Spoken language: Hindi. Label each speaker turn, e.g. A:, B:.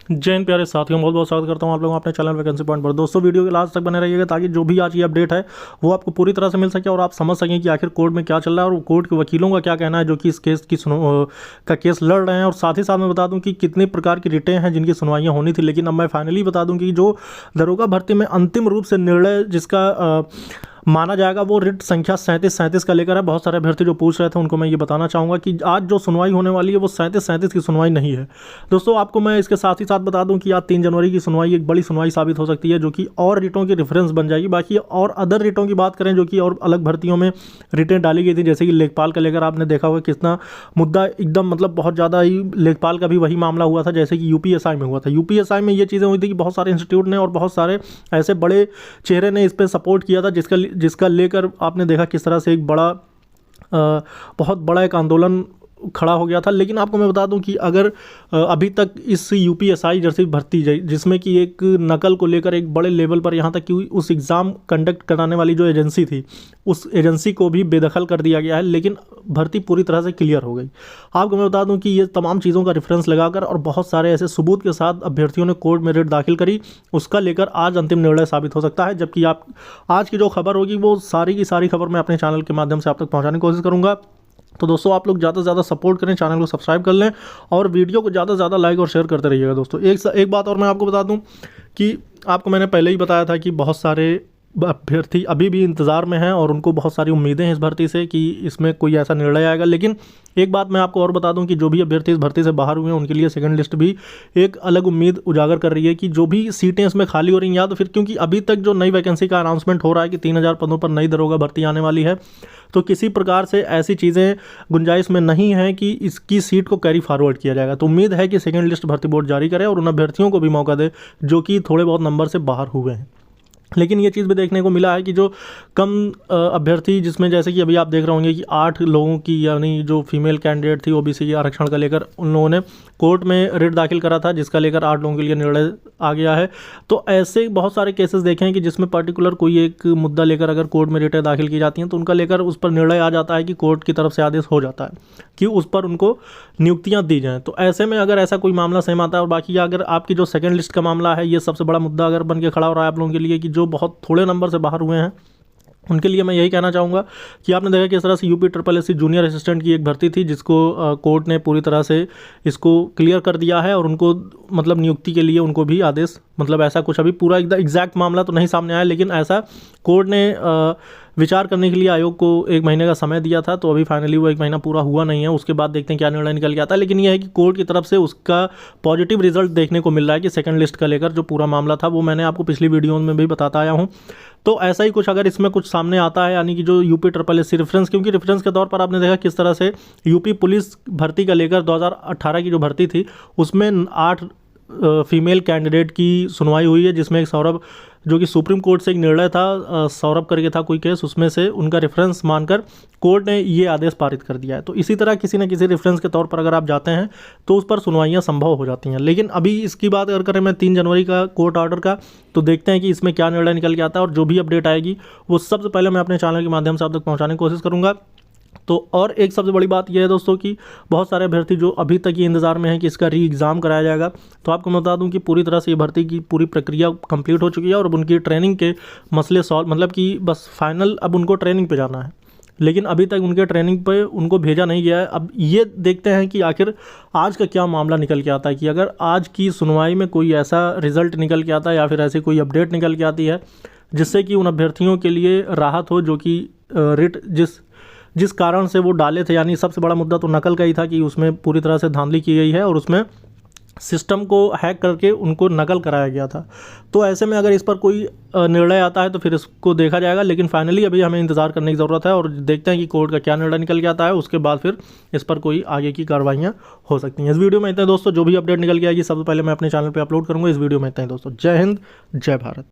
A: जय हिंद प्यारे साथियों, बहुत बहुत स्वागत करता हूं आप लोगों अपने चैनल वैकेंसी पॉइंट पर। दोस्तों वीडियो के लास्ट तक बने रहिएगा ताकि जो भी आज की अपडेट है वो आपको पूरी तरह से मिल सके और आप समझ सकें कि आखिर कोर्ट में क्या चल रहा है और कोर्ट के वकीलों का क्या कहना है जो कि इस केस की का केस लड़ रहे हैं। और साथ ही साथ मैं बता दूं कि कितने प्रकार की रिटें हैं जिनकी सुनवाइयाँ होनी थी। लेकिन अब मैं फाइनली बता दूँ कि जो दरोगा भर्ती में अंतिम रूप से निर्णय जिसका माना जाएगा वो रिट संख्या 37 का लेकर है। बहुत सारे अभ्यर्थी जो पूछ रहे थे उनको मैं ये बताना चाहूँगा कि आज जो सुनवाई होने वाली है वो 37 की सुनवाई नहीं है। दोस्तों आपको मैं इसके साथ ही साथ बता दूं कि आज 3 जनवरी की सुनवाई एक बड़ी सुनवाई साबित हो सकती है जो कि और रिटों की रेफरेंस बन जाएगी। बाकी और अदर रिटों की बात करें जो कि और अलग भर्तियों में रिटें डाली गई थी, जैसे कि लेखपाल का लेकर आपने देखा होगा कितना मुद्दा एकदम मतलब बहुत ज़्यादा ही लेखपाल का भी वही मामला हुआ था जैसे कि यूपीएसआई में हुआ था। यूपीएसआई में ये चीज़ें हुई थी कि बहुत सारे इंस्टीट्यूट ने और बहुत सारे ऐसे बड़े चेहरे ने इस पर सपोर्ट किया था जिसका लेकर आपने देखा किस तरह से एक बहुत बड़ा एक आंदोलन खड़ा हो गया था। लेकिन आपको मैं बता दूं कि अगर अभी तक इस यूपीएसआई जैसी भर्ती जिसमें कि एक नकल को लेकर एक बड़े लेवल पर यहाँ तक कि उस एग्ज़ाम कंडक्ट कराने वाली जो एजेंसी थी उस एजेंसी को भी बेदखल कर दिया गया है, लेकिन भर्ती पूरी तरह से क्लियर हो गई। आपको मैं बता दूं कि ये तमाम चीज़ों का रेफरेंस लगाकर और बहुत सारे ऐसे सबूत के साथ अभ्यर्थियों ने कोर्ट में रिट दाखिल करी, उसका लेकर आज अंतिम निर्णय साबित हो सकता है। जबकि आप आज की जो खबर होगी वो सारी की सारी खबर मैं अपने चैनल के माध्यम से आप तक पहुँचाने की कोशिश करूँगा। तो दोस्तों आप लोग ज़्यादा से ज़्यादा सपोर्ट करें, चैनल को सब्सक्राइब कर लें और वीडियो को ज़्यादा से ज़्यादा लाइक और शेयर करते रहिएगा। दोस्तों एक बात और मैं आपको बता दूं कि आपको मैंने पहले ही बताया था कि बहुत सारे अभ्यर्थी अभी भी इंतज़ार में हैं और उनको बहुत सारी उम्मीदें हैं इस भर्ती से कि इसमें कोई ऐसा निर्णय आएगा। लेकिन एक बात मैं आपको और बता दूं कि जो भी अभ्यर्थी इस भर्ती से बाहर हुए हैं उनके लिए सेकंड लिस्ट भी एक अलग उम्मीद उजागर कर रही है कि जो भी सीटें इसमें खाली हो रही हैं या तो फिर क्योंकि अभी तक जो नई वैकेंसी का अनाउंसमेंट हो रहा है कि 3000 पदों पर नई दरोगा भर्ती आने वाली है, तो किसी प्रकार से ऐसी चीज़ें गुंजाइश में नहीं है कि इसकी सीट को कैरी फॉरवर्ड किया जाएगा। तो उम्मीद है कि सेकंड लिस्ट भर्ती बोर्ड जारी करे और उन अभ्यर्थियों को भी मौका दे जो कि थोड़े बहुत नंबर से बाहर हुए हैं। लेकिन ये चीज़ भी देखने को मिला है कि जो कम अभ्यर्थी जिसमें जैसे कि अभी आप देख रहे होंगे कि 8 लोगों की यानी जो फीमेल कैंडिडेट थी ओबीसी के आरक्षण का लेकर उन लोगों ने कोर्ट में रिट दाखिल करा था जिसका लेकर 8 लोगों के लिए निर्णय आ गया है। तो ऐसे बहुत सारे केसेस देखे हैं कि जिसमें पर्टिकुलर कोई एक मुद्दा लेकर अगर कोर्ट में रिटें दाखिल की जाती हैं तो उनका लेकर उस पर निर्णय आ जाता है कि कोर्ट की तरफ से आदेश हो जाता है कि उस पर उनको नियुक्तियाँ दी जाएँ। तो ऐसे में अगर ऐसा कोई मामला सेम आता है और बाकी अगर आपकी जो सेकेंड लिस्ट का मामला है ये सबसे बड़ा मुद्दा अगर बन के खड़ा हो रहा है आप लोगों के लिए कि जो बहुत थोड़े नंबर से बाहर हुए हैं उनके लिए मैं यही कहना चाहूँगा कि आपने देखा किस तरह से यूपी जूनियर असिस्टेंट की एक भर्ती थी जिसको कोर्ट ने पूरी तरह से इसको क्लियर कर दिया है और उनको मतलब नियुक्ति के लिए उनको भी आदेश मतलब ऐसा कुछ अभी पूरा एकदम एग्जैक्ट मामला तो नहीं सामने आया, लेकिन ऐसा कोर्ट ने विचार करने के लिए आयोग को 1 महीने का समय दिया था। तो अभी फाइनली वो 1 महीना पूरा हुआ नहीं है, उसके बाद देखते हैं क्या निर्णय निकल के आता है। लेकिन यह है कि कोर्ट की तरफ से उसका पॉजिटिव रिजल्ट देखने को मिल रहा है कि सेकंड लिस्ट का लेकर जो पूरा मामला था वो मैंने आपको पिछली वीडियो में भी बताता आया हूँ। तो ऐसा ही कुछ अगर इसमें कुछ सामने आता है यानी कि जो यूपी रेफरेंस, क्योंकि रेफरेंस के तौर पर आपने देखा किस तरह से यूपी पुलिस भर्ती का लेकर 2018 की जो भर्ती थी उसमें 8 फीमेल कैंडिडेट की सुनवाई हुई है जिसमें एक सौरभ जो कि सुप्रीम कोर्ट से एक निर्णय था सौरभ करके था कोई केस, उसमें से उनका रेफरेंस मानकर कोर्ट ने ये आदेश पारित कर दिया है। तो इसी तरह किसी न किसी रेफरेंस के तौर पर अगर आप जाते हैं तो उस पर सुनवाइयाँ संभव हो जाती हैं। लेकिन अभी इसकी बात अगर करें मैं 3 जनवरी का कोर्ट ऑर्डर का, तो देखते हैं कि इसमें क्या निर्णय निकल के आता है और जो भी अपडेट आएगी वो सबसे पहले मैं अपने चैनल के माध्यम से आप तक पहुँचाने की कोशिश करूँगा। तो और एक सबसे बड़ी बात यह है दोस्तों कि बहुत सारे अभ्यर्थी जो अभी तक ये इंतज़ार में हैं कि इसका री एग्ज़ाम कराया जाएगा। तो आपको मैं बता दूं कि पूरी तरह से ये भर्ती की पूरी प्रक्रिया कंप्लीट हो चुकी है और अब उनकी ट्रेनिंग के मसले सॉल्व मतलब कि बस फाइनल अब उनको ट्रेनिंग पे जाना है, लेकिन अभी तक उनके ट्रेनिंग पे उनको भेजा नहीं गया है। अब ये देखते हैं कि आखिर आज का क्या मामला निकल के आता है कि अगर आज की सुनवाई में कोई ऐसा रिज़ल्ट निकल के आता है या फिर ऐसी कोई अपडेट निकल के आती है जिससे कि उन अभ्यर्थियों के लिए राहत हो जो कि रिट जिस कारण से वो डाले थे। यानी सबसे बड़ा मुद्दा तो नकल का ही था कि उसमें पूरी तरह से धांधली की गई है और उसमें सिस्टम को हैक करके उनको नकल कराया गया था। तो ऐसे में अगर इस पर कोई निर्णय आता है तो फिर इसको देखा जाएगा, लेकिन फाइनली अभी हमें इंतज़ार करने की ज़रूरत है और देखते हैं कि कोर्ट का क्या निर्णय निकल के आता है। उसके बाद फिर इस पर कोई आगे की कार्रवाइयाँ हो सकती हैं। इस वीडियो में इतना दोस्तों, जो भी अपडेट निकल के आएगी सबसे पहले मैं अपने चैनल पर अपलोड करूँगा। इस वीडियो में इतना ही दोस्तों, जय हिंद जय भारत।